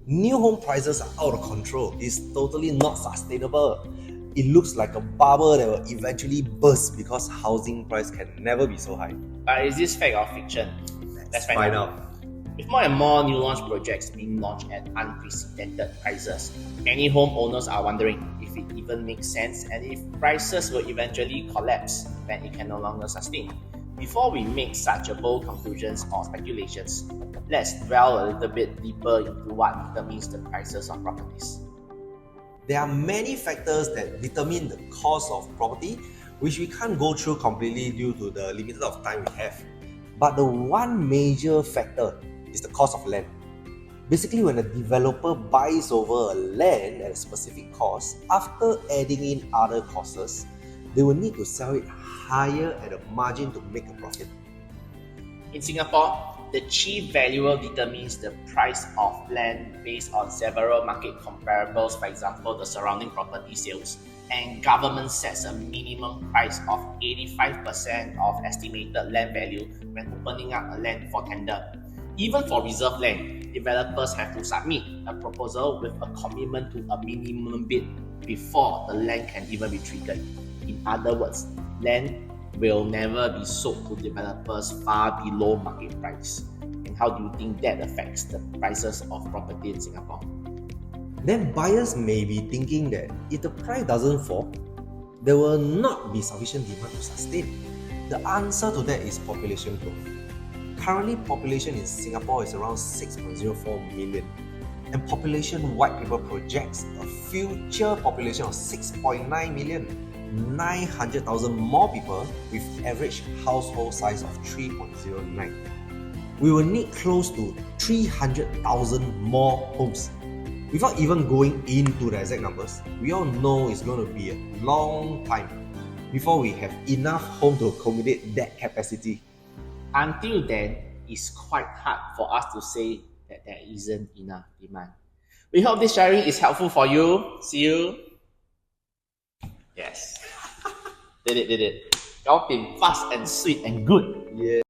New home prices are out of control. It's totally not sustainable. It looks like a bubble that will eventually burst because housing price can never be so high. But is this fact or fiction? Let's find out. With more and more new launch projects being launched at unprecedented prices, many homeowners are wondering if it even makes sense and if prices will eventually collapse when it can no longer sustain. Before we make such a bold conclusions or speculations, let's dwell a little bit deeper into what determines the prices of properties. There are many factors that determine the cost of property, which we can't go through completely due to the limited of time we have. But the one major factor is the cost of land. Basically, when a developer buys over a land at a specific cost, after adding in other costs, they will need to sell it higher at a margin to make a profit. In Singapore, the chief valuer determines the price of land based on several market comparables, for example, the surrounding property sales, and government sets a minimum price of 85% of estimated land value when opening up a land for tender. Even for reserved land, developers have to submit a proposal with a commitment to a minimum bid before the land can even be triggered. In other words, land will never be sold to developers far below market price. And how do you think that affects the prices of property in Singapore? Then buyers may be thinking that if the price doesn't fall, there will not be sufficient demand to sustain. The answer to that is population growth. Currently, population in Singapore is around 6.04 million, and population-wide paper projects a future population of 6.9 million, 900,000 more people with average household size of 3.09. We will need close to 300,000 more homes. Without even going into the exact numbers, we all know it's going to be a long time before we have enough home to accommodate that capacity. Until then, it's quite hard for us to say that there isn't enough demand. We hope this sharing is helpful for you. See you. Yes. Did it. Y'all been fast and sweet and good. Yeah.